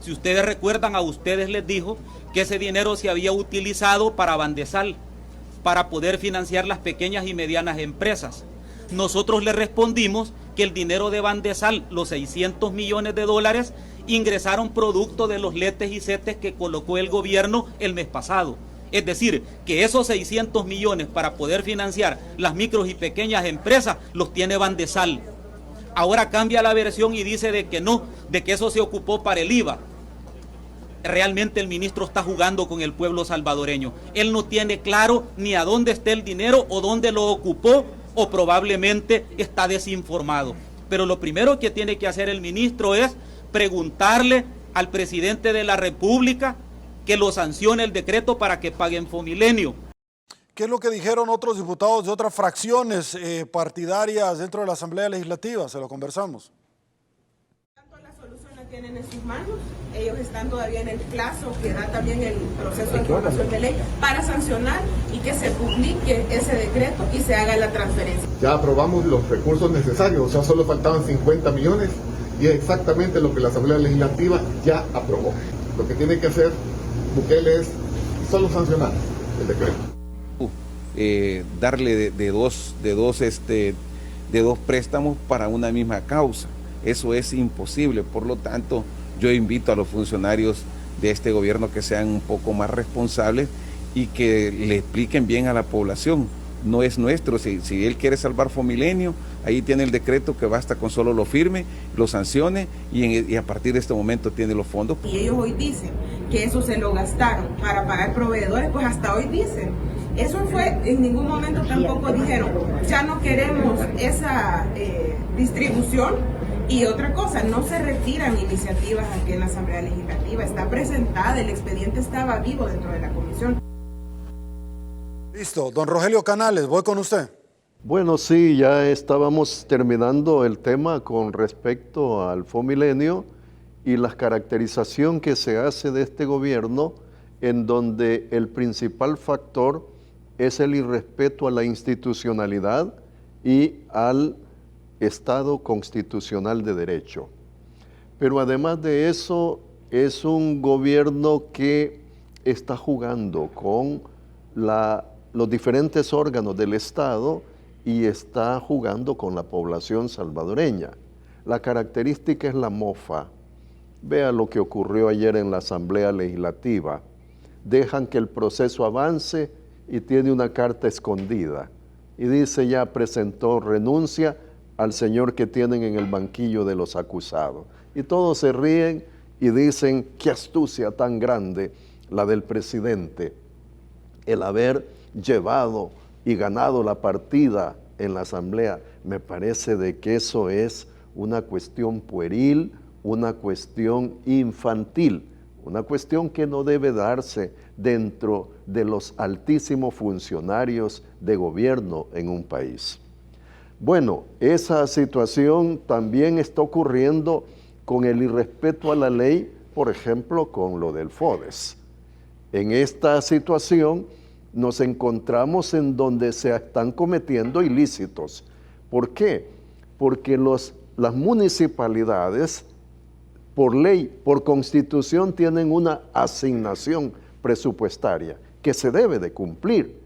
Si ustedes recuerdan, a ustedes les dijo que ese dinero se había utilizado para Bandesal, para poder financiar las pequeñas y medianas empresas. Nosotros le respondimos que el dinero de Bandesal, los 600 millones de dólares, ingresaron producto de los letes y setes que colocó el gobierno el mes pasado. Es decir, que esos 600 millones para poder financiar las micros y pequeñas empresas los tiene Bandesal. Ahora cambia la versión y dice de que no, de que eso se ocupó para el IVA. Realmente el ministro está jugando con el pueblo salvadoreño. Él no tiene claro ni a dónde está el dinero o dónde lo ocupó, o probablemente está desinformado. Pero lo primero que tiene que hacer el ministro es preguntarle al presidente de la República que lo sancione el decreto para que paguen Fomilenio. ¿Qué es lo que dijeron otros diputados de otras fracciones partidarias dentro de la Asamblea Legislativa? Se lo conversamos. La solución la tienen en sus manos. Ellos están todavía en el plazo que da también el proceso de formación de ley para sancionar y que se publique ese decreto y se haga la transferencia. Ya aprobamos los recursos necesarios, o sea, solo faltaban 50 millones y es exactamente lo que la Asamblea Legislativa ya aprobó. Lo que tiene que hacer Bukele es solo sancionar el decreto. Darle de dos préstamos para una misma causa. Eso es imposible, por lo tanto yo invito a los funcionarios de este gobierno que sean un poco más responsables y que le expliquen bien a la población. No es nuestro, si él quiere salvar Fomilenio, ahí tiene el decreto que basta con solo lo firme, lo sancione y a partir de este momento tiene los fondos. Y ellos hoy dicen que eso se lo gastaron para pagar proveedores, pues hasta hoy dicen. Eso fue, en ningún momento tampoco dijeron, ya no queremos esa distribución. Y otra cosa, no se retiran iniciativas aquí en la Asamblea Legislativa, está presentada, el expediente estaba vivo dentro de la comisión. Listo, don Rogelio Canales, voy con usted. Bueno, sí, ya estábamos terminando el tema con respecto al Fomilenio y la caracterización que se hace de este gobierno, en donde el principal factor es el irrespeto a la institucionalidad y al Estado constitucional de derecho. Pero además de eso, es un gobierno que está jugando con los diferentes órganos del Estado y está jugando con la población salvadoreña. La característica es la mofa. Vea lo que ocurrió ayer en la Asamblea Legislativa. Dejan que el proceso avance y tiene una carta escondida. y dice ya presentó renuncia al señor que tienen en el banquillo de los acusados. Y todos se ríen y dicen, qué astucia tan grande la del presidente, el haber llevado y ganado la partida en la Asamblea. Me parece de que eso es una cuestión pueril, una cuestión infantil, una cuestión que no debe darse dentro de los altísimos funcionarios de gobierno en un país. Bueno, esa situación también está ocurriendo con el irrespeto a la ley, por ejemplo, con lo del FODES. En esta situación nos encontramos en donde se están cometiendo ilícitos. ¿Por qué? Porque las municipalidades, por ley, por constitución, tienen una asignación presupuestaria que se debe de cumplir.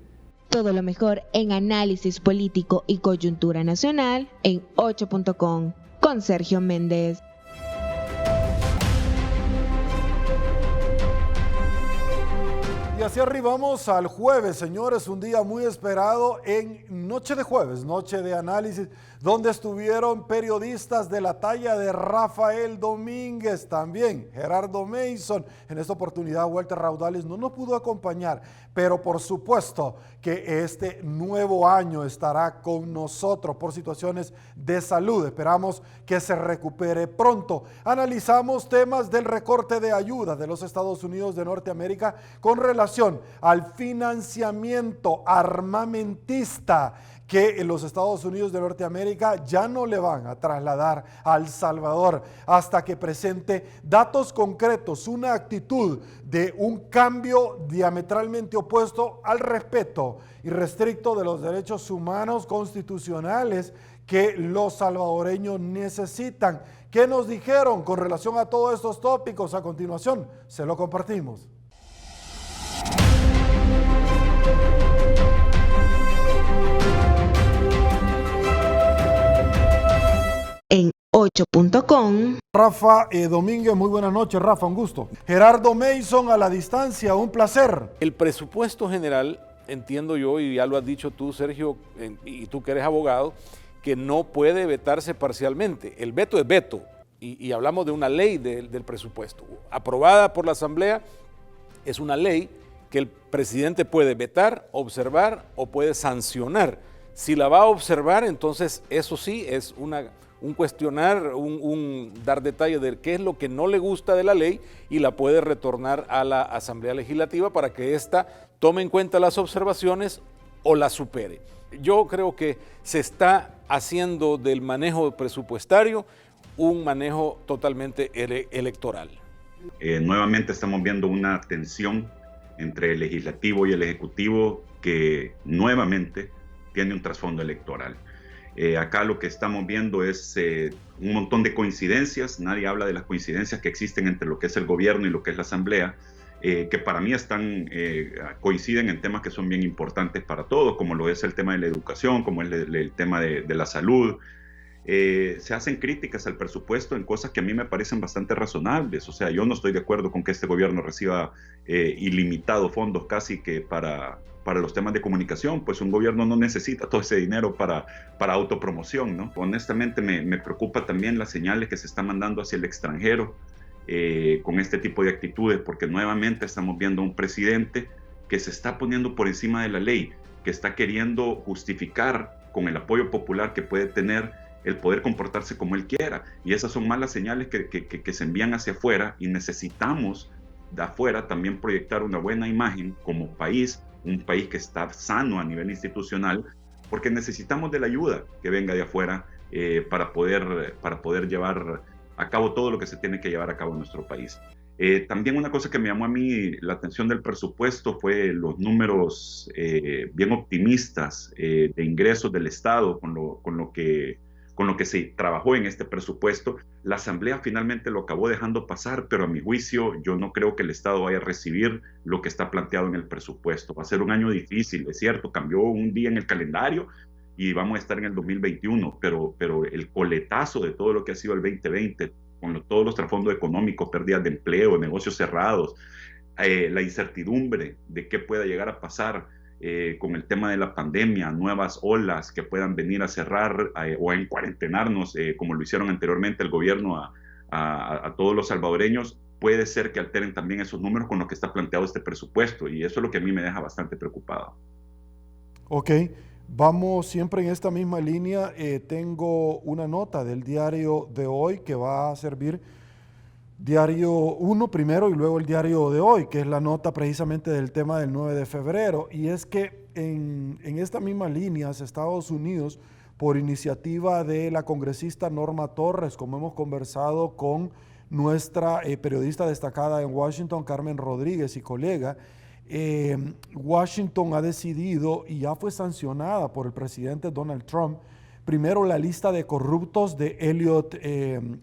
Todo lo mejor en análisis político y coyuntura nacional en 8.com con Sergio Méndez. Y así arribamos al jueves, señores, un día muy esperado en Noche de Jueves, Noche de Análisis, donde estuvieron periodistas de la talla de Rafael Domínguez, también Gerardo Mason. En esta oportunidad Walter Raudales no nos pudo acompañar, pero por supuesto que este nuevo año estará con nosotros por situaciones de salud. Esperamos que se recupere pronto. Analizamos temas del recorte de ayuda de los Estados Unidos de Norteamérica con relación al financiamiento armamentista que los Estados Unidos de Norteamérica ya no le van a trasladar a El Salvador hasta que presente datos concretos, una actitud de un cambio diametralmente opuesto al respeto irrestricto de los derechos humanos constitucionales que los salvadoreños necesitan. ¿Qué nos dijeron con relación a todos estos tópicos? A continuación, se lo compartimos. En 8.com. Rafa Domínguez, muy buenas noches, Rafa, un gusto. Gerardo Mason a la distancia, un placer. El presupuesto general, entiendo yo, y ya lo has dicho tú, Sergio, y tú que eres abogado, que no puede vetarse parcialmente. El veto es veto, y hablamos de una ley del presupuesto. Aprobada por la Asamblea, es una ley que el presidente puede vetar, observar o puede sancionar. Si la va a observar, entonces eso sí es un cuestionar, un dar detalle de qué es lo que no le gusta de la ley y la puede retornar a la Asamblea Legislativa para que ésta tome en cuenta las observaciones o las supere. Yo creo que se está haciendo del manejo presupuestario un manejo totalmente electoral. Nuevamente estamos viendo una tensión entre el Legislativo y el Ejecutivo que nuevamente tiene un trasfondo electoral. Acá lo que estamos viendo es un montón de coincidencias. Nadie habla de las coincidencias que existen entre lo que es el gobierno y lo que es la Asamblea, que para mí coinciden en temas que son bien importantes para todos, como lo es el tema de la educación, como es el tema de la salud. Se hacen críticas al presupuesto en cosas que a mí me parecen bastante razonables. O sea, yo no estoy de acuerdo con que este gobierno reciba ilimitados fondos casi que para los temas de comunicación, pues un gobierno no necesita todo ese dinero para autopromoción, ¿no? Honestamente me preocupa también las señales que se están mandando hacia el extranjero con este tipo de actitudes, porque nuevamente estamos viendo un presidente que se está poniendo por encima de la ley, que está queriendo justificar con el apoyo popular que puede tener el poder comportarse como él quiera. Y esas son malas señales que se envían hacia afuera, y necesitamos de afuera también proyectar una buena imagen como país, un país que está sano a nivel institucional, porque necesitamos de la ayuda que venga de afuera para poder llevar a cabo todo lo que se tiene que llevar a cabo en nuestro país. También una cosa que me llamó a mí la atención del presupuesto fue los números bien optimistas de ingresos del Estado con lo que se trabajó en este presupuesto. La Asamblea finalmente lo acabó dejando pasar, pero a mi juicio yo no creo que el Estado vaya a recibir lo que está planteado en el presupuesto. Va a ser un año difícil, es cierto, cambió un día en el calendario y vamos a estar en el 2021, pero el coletazo de todo lo que ha sido el 2020, con todos los trasfondos económicos, pérdidas de empleo, negocios cerrados, la incertidumbre de qué pueda llegar a pasar, con el tema de la pandemia, nuevas olas que puedan venir a cerrar o a encuarentenarnos, como lo hicieron anteriormente el gobierno a todos los salvadoreños, puede ser que alteren también esos números con lo que está planteado este presupuesto, y eso es lo que a mí me deja bastante preocupado. Ok, vamos siempre en esta misma línea. Tengo una nota del diario de hoy que va a servir Diario 1 primero y luego el diario de hoy, que es la nota precisamente del tema del 9 de febrero. Y es que en esta misma línea, Estados Unidos, por iniciativa de la congresista Norma Torres, como hemos conversado con nuestra periodista destacada en Washington, Carmen Rodríguez y colega, Washington ha decidido y ya fue sancionada por el presidente Donald Trump, primero la lista de corruptos de Elliot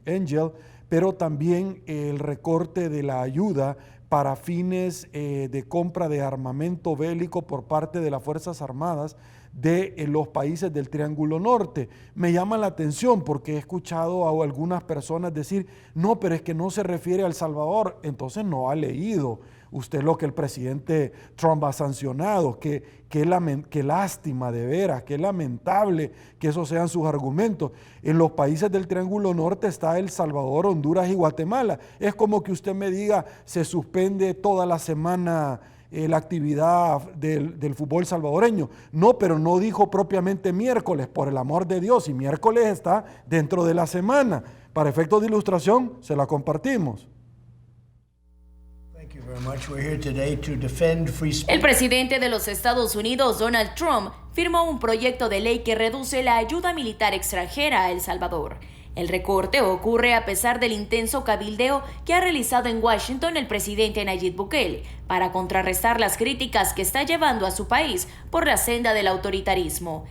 Engel, pero también el recorte de la ayuda para fines de compra de armamento bélico por parte de las Fuerzas Armadas de los países del Triángulo Norte. Me llama la atención porque he escuchado a algunas personas decir, no, pero es que no se refiere a El Salvador. Entonces no ha leído usted lo que el presidente Trump ha sancionado. Qué lástima, de veras, qué lamentable que esos sean sus argumentos. En los países del Triángulo Norte está El Salvador, Honduras y Guatemala. Es como que usted me diga, se suspende toda la semana la actividad del fútbol salvadoreño. No, pero no dijo propiamente miércoles, por el amor de Dios, y miércoles está dentro de la semana. Para efectos de ilustración, se la compartimos. El presidente de los Estados Unidos, Donald Trump, firmó un proyecto de ley que reduce la ayuda militar extranjera a El Salvador. El recorte ocurre a pesar del intenso cabildeo que ha realizado en Washington el presidente Nayib Bukele para contrarrestar las críticas que está llevando a su país por la senda del autoritarismo.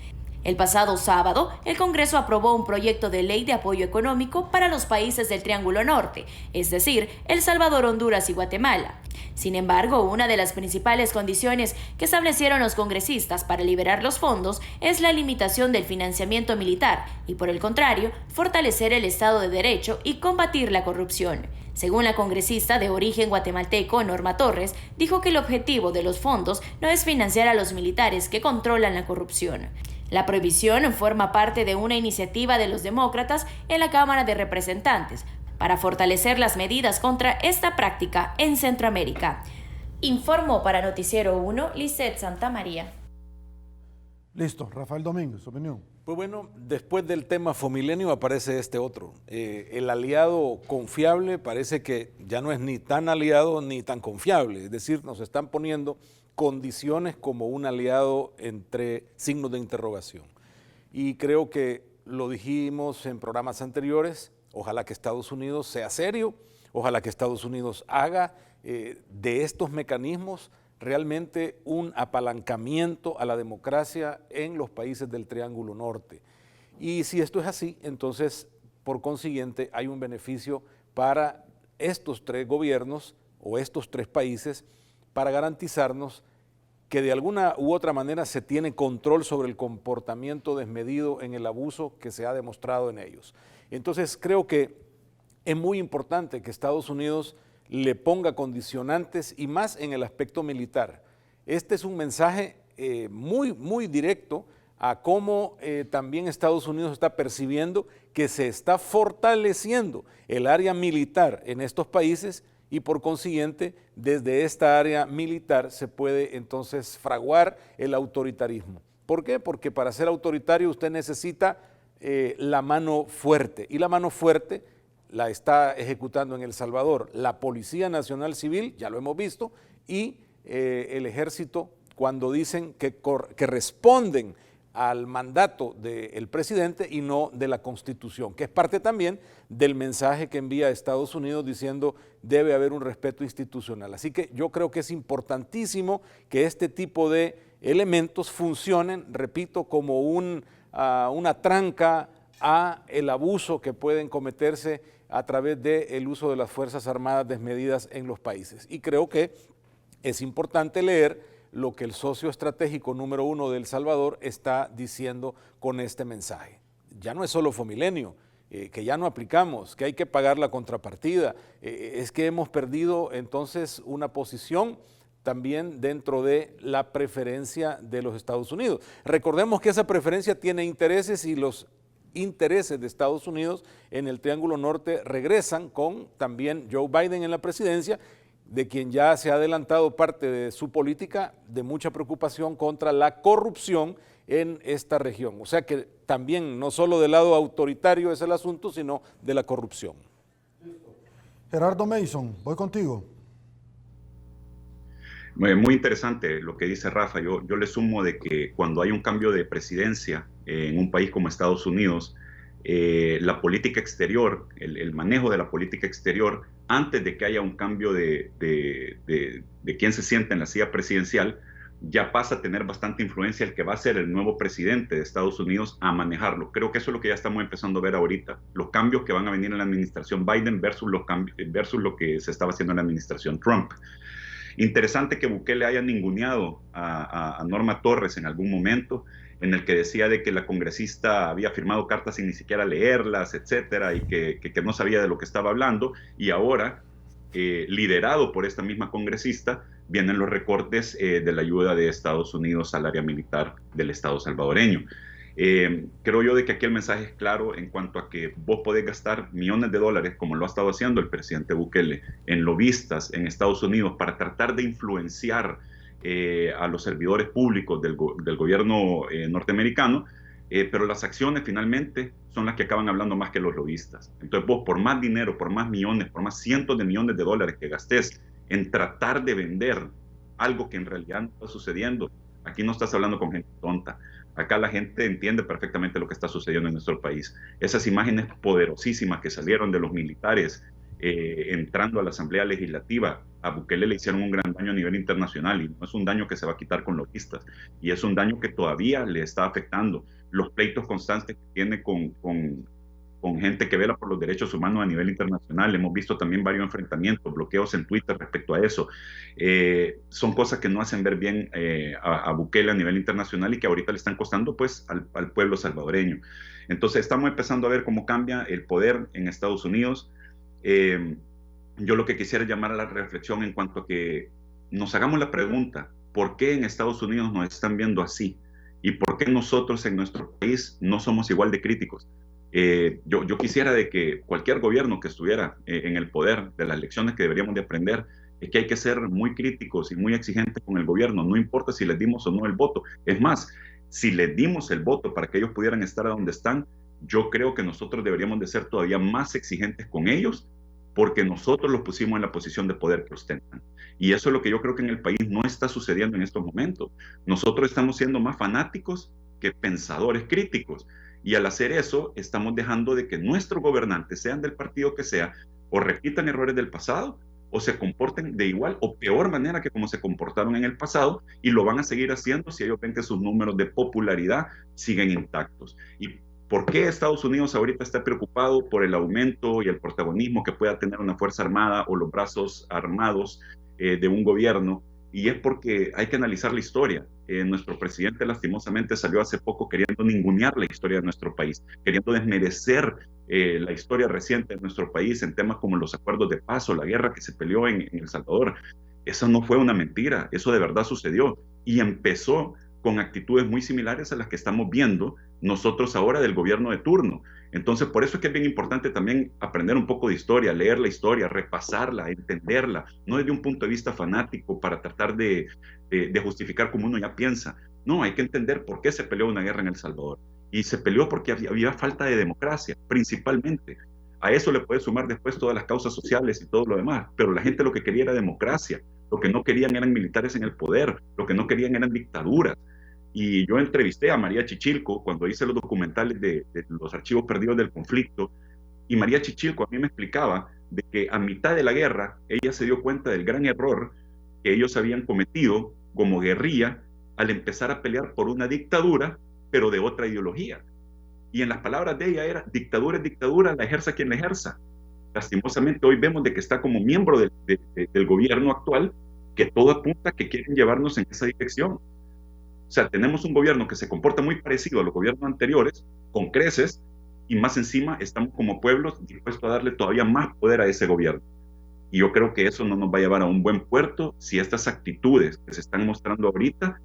El pasado sábado, el Congreso aprobó un proyecto de ley de apoyo económico para los países del Triángulo Norte, es decir, El Salvador, Honduras y Guatemala. Sin embargo, una de las principales condiciones que establecieron los congresistas para liberar los fondos es la limitación del financiamiento militar y, por el contrario, fortalecer el Estado de Derecho y combatir la corrupción. Según la congresista de origen guatemalteco Norma Torres, dijo que el objetivo de los fondos no es financiar a los militares que controlan la corrupción. La prohibición forma parte de una iniciativa de los demócratas en la Cámara de Representantes para fortalecer las medidas contra esta práctica en Centroamérica. Informó para Noticiero 1, Lisette Santamaría. Listo, Rafael Domínguez, opinión. Pues bueno, después del tema Fomilenio aparece este otro. El aliado confiable parece que ya no es ni tan aliado ni tan confiable. Es decir, nos están poniendo condiciones como un aliado entre signos de interrogación. Y creo que lo dijimos en programas anteriores, ojalá que Estados Unidos sea serio, ojalá que Estados Unidos haga de estos mecanismos realmente un apalancamiento a la democracia en los países del Triángulo Norte. Y si esto es así, entonces, por consiguiente, hay un beneficio para estos tres gobiernos o estos tres países para garantizarnos que de alguna u otra manera se tiene control sobre el comportamiento desmedido en el abuso que se ha demostrado en ellos. Entonces, creo que es muy importante que Estados Unidos le ponga condicionantes y más en el aspecto militar. Este es un mensaje muy directo a cómo también Estados Unidos está percibiendo que se está fortaleciendo el área militar en estos países y por consiguiente desde esta área militar se puede entonces fraguar el autoritarismo. ¿Por qué? Porque para ser autoritario usted necesita la mano fuerte y la mano fuerte la está ejecutando en El Salvador la Policía Nacional Civil, ya lo hemos visto, y el Ejército cuando dicen que responden al mandato del presidente y no de la Constitución, que es parte también del mensaje que envía Estados Unidos diciendo debe haber un respeto institucional. Así que yo creo que es importantísimo que este tipo de elementos funcionen, repito, como una tranca a el abuso que pueden cometerse a través del uso de las Fuerzas Armadas desmedidas en los países. Y creo que es importante leer lo que el socio estratégico número 1 de El Salvador está diciendo con este mensaje. Ya no es solo Fomilenio, que ya no aplicamos, que hay que pagar la contrapartida, es que hemos perdido entonces una posición también dentro de la preferencia de los Estados Unidos. Recordemos que esa preferencia tiene intereses y los intereses de Estados Unidos en el Triángulo Norte regresan con también Joe Biden en la presidencia, de quien ya se ha adelantado parte de su política de mucha preocupación contra la corrupción en esta región. O sea que también no solo del lado autoritario es el asunto, sino de la corrupción. Gerardo Mason, voy contigo. Muy interesante lo que dice Rafa. Yo le sumo de que cuando hay un cambio de presidencia en un país como Estados Unidos, la política exterior, el manejo de la política exterior, antes de que haya un cambio de quien se sienta en la silla presidencial, ya pasa a tener bastante influencia el que va a ser el nuevo presidente de Estados Unidos a manejarlo. Creo que eso es lo que ya estamos empezando a ver ahorita, los cambios que van a venir en la administración Biden versus lo que se estaba haciendo en la administración Trump. Interesante que Bukele haya ninguneado a Norma Torres en algún momento, en el que decía de que la congresista había firmado cartas sin ni siquiera leerlas, etcétera, y que no sabía de lo que estaba hablando, y ahora, liderado por esta misma congresista, vienen los recortes de la ayuda de Estados Unidos al área militar del Estado salvadoreño. Creo yo de que aquí el mensaje es claro en cuanto a que vos podés gastar millones de dólares, como lo ha estado haciendo el presidente Bukele, en lobistas en Estados Unidos para tratar de influenciar a los servidores públicos del gobierno norteamericano, pero las acciones finalmente son las que acaban hablando más que los lobistas. Entonces vos, por más dinero, por más millones, por más cientos de millones de dólares que gastes en tratar de vender algo que en realidad no está sucediendo, aquí no estás hablando con gente tonta. Acá la gente entiende perfectamente lo que está sucediendo en nuestro país. Esas imágenes poderosísimas que salieron de los militares entrando a la Asamblea Legislativa, a Bukele le hicieron un gran daño a nivel internacional, y no es un daño que se va a quitar con lobistas, y es un daño que todavía le está afectando. Los pleitos constantes que tiene con gente que vela por los derechos humanos a nivel internacional. Hemos visto también varios enfrentamientos, bloqueos en Twitter respecto a eso. Son cosas que no hacen ver bien a Bukele a nivel internacional y que ahorita le están costando pues al pueblo salvadoreño. Entonces estamos empezando a ver cómo cambia el poder en Estados Unidos. Yo lo que quisiera llamar a la reflexión en cuanto a que nos hagamos la pregunta, ¿por qué en Estados Unidos nos están viendo así? ¿Y por qué nosotros en nuestro país no somos igual de críticos? Yo quisiera de que cualquier gobierno que estuviera en el poder, de las lecciones que deberíamos de aprender, es que hay que ser muy críticos y muy exigentes con el gobierno, no importa si les dimos o no el voto. Es más, si les dimos el voto para que ellos pudieran estar a donde están, yo creo que nosotros deberíamos de ser todavía más exigentes con ellos, porque nosotros los pusimos en la posición de poder que ostentan. Y eso es lo que yo creo que en el país no está sucediendo en estos momentos. Nosotros estamos siendo más fanáticos que pensadores críticos. Y al hacer eso, estamos dejando de que nuestros gobernantes, sean del partido que sea, o repitan errores del pasado, o se comporten de igual o peor manera que como se comportaron en el pasado, y lo van a seguir haciendo si ellos ven que sus números de popularidad siguen intactos. ¿Y por qué Estados Unidos ahorita está preocupado por el aumento y el protagonismo que pueda tener una fuerza armada o los brazos armados de un gobierno? Y es porque hay que analizar la historia. Nuestro presidente lastimosamente salió hace poco queriendo ningunear la historia de nuestro país, queriendo desmerecer la historia reciente de nuestro país en temas como los acuerdos de paz o la guerra que se peleó en El Salvador. Eso no fue una mentira, eso de verdad sucedió, y empezó con actitudes muy similares a las que estamos viendo nosotros ahora del gobierno de turno. Entonces, por eso es que es bien importante también aprender un poco de historia, leer la historia, repasarla, entenderla, no desde un punto de vista fanático para tratar de justificar como uno ya piensa. No, hay que entender por qué se peleó una guerra en El Salvador. Y se peleó porque había falta de democracia, principalmente. A eso le puede sumar después todas las causas sociales y todo lo demás, pero la gente lo que quería era democracia, lo que no querían eran militares en el poder, lo que no querían eran dictaduras. Y yo entrevisté a María Chichilco cuando hice los documentales de los archivos perdidos del conflicto, y María Chichilco a mí me explicaba de que a mitad de la guerra ella se dio cuenta del gran error que ellos habían cometido como guerrilla al empezar a pelear por una dictadura, pero de otra ideología. Y en las palabras de ella era: dictadura es dictadura, la ejerza quien la ejerza. Lastimosamente hoy vemos de que está como miembro del gobierno actual, que todo apunta que quieren llevarnos en esa dirección. O sea, tenemos un gobierno que se comporta muy parecido a los gobiernos anteriores, con creces, y más encima estamos como pueblos dispuestos a darle todavía más poder a ese gobierno. Y yo creo que eso no nos va a llevar a un buen puerto si estas actitudes que se están mostrando ahorita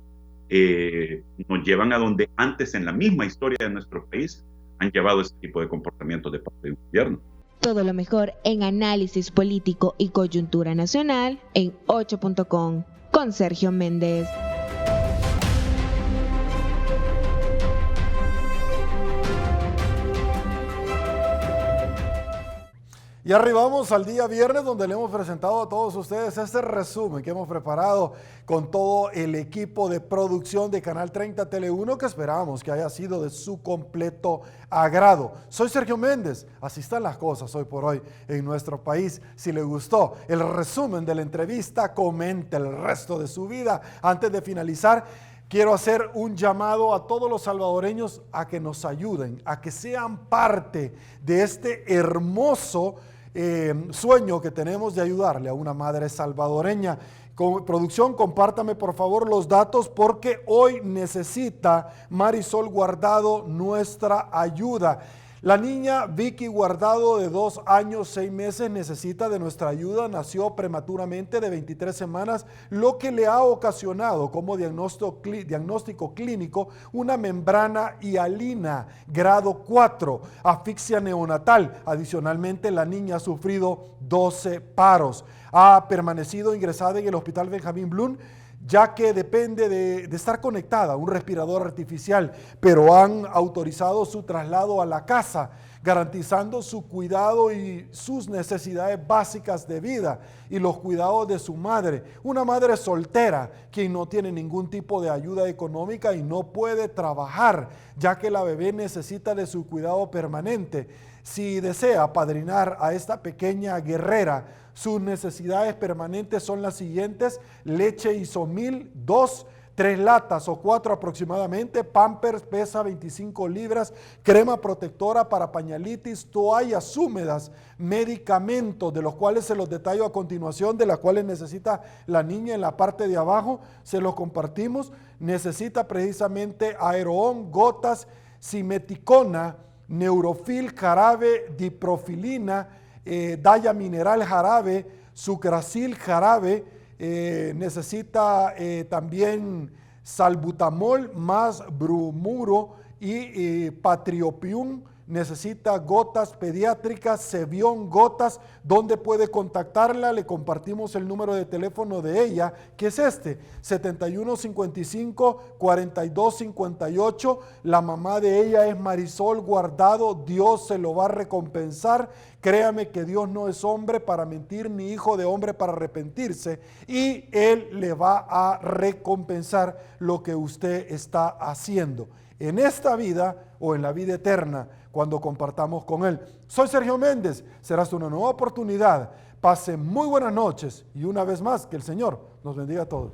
nos llevan a donde antes en la misma historia de nuestro país han llevado este tipo de comportamientos de parte del gobierno. Todo lo mejor en análisis político y coyuntura nacional en 8.com con Sergio Méndez. Y arribamos al día viernes, donde le hemos presentado a todos ustedes este resumen que hemos preparado con todo el equipo de producción de Canal 30 Tele1, que esperamos que haya sido de su completo agrado. Soy Sergio Méndez, así están las cosas hoy por hoy en nuestro país. Si le gustó el resumen de la entrevista, comente el resto de su vida. Antes de finalizar, quiero hacer un llamado a todos los salvadoreños a que nos ayuden, a que sean parte de este hermoso sueño que tenemos de ayudarle a una madre salvadoreña. Producción, compártame por favor los datos, porque hoy necesita Marisol Guardado nuestra ayuda. La niña Vicky Guardado, de 2 años 6 meses, necesita de nuestra ayuda. Nació prematuramente de 23 semanas, lo que le ha ocasionado como diagnóstico clínico una membrana hialina grado 4, asfixia neonatal. Adicionalmente, la niña ha sufrido 12 paros. Ha permanecido ingresada en el Hospital Benjamín Blum, ya que depende de estar conectada a un respirador artificial, pero han autorizado su traslado a la casa, garantizando su cuidado y sus necesidades básicas de vida y los cuidados de su madre, una madre soltera que no tiene ningún tipo de ayuda económica y no puede trabajar, ya que la bebé necesita de su cuidado permanente. Si desea apadrinar a esta pequeña guerrera, sus necesidades permanentes son las siguientes: leche Isomil, 3 latas o 4 aproximadamente, Pampers, pesa 25 libras, crema protectora para pañalitis, toallas húmedas, medicamentos, de los cuales se los detallo a continuación, de las cuales necesita la niña en la parte de abajo, se los compartimos. Necesita precisamente Aeroon, gotas, simeticona, Neurofil, jarabe, diprofilina, Daya Mineral jarabe, Sucracil jarabe, necesita también salbutamol más bromuro y patriopium. Necesita gotas pediátricas, Cevión gotas. ¿Dónde puede contactarla? Le compartimos el número de teléfono de ella, que es este, 7155-4258. La mamá de ella es Marisol Guardado. Dios se lo va a recompensar. Créame que Dios no es hombre para mentir, ni hijo de hombre para arrepentirse, y Él le va a recompensar lo que usted está haciendo en esta vida o en la vida eterna cuando compartamos con Él. Soy Sergio Méndez, será hasta una nueva oportunidad. Pase muy buenas noches y una vez más que el Señor nos bendiga a todos.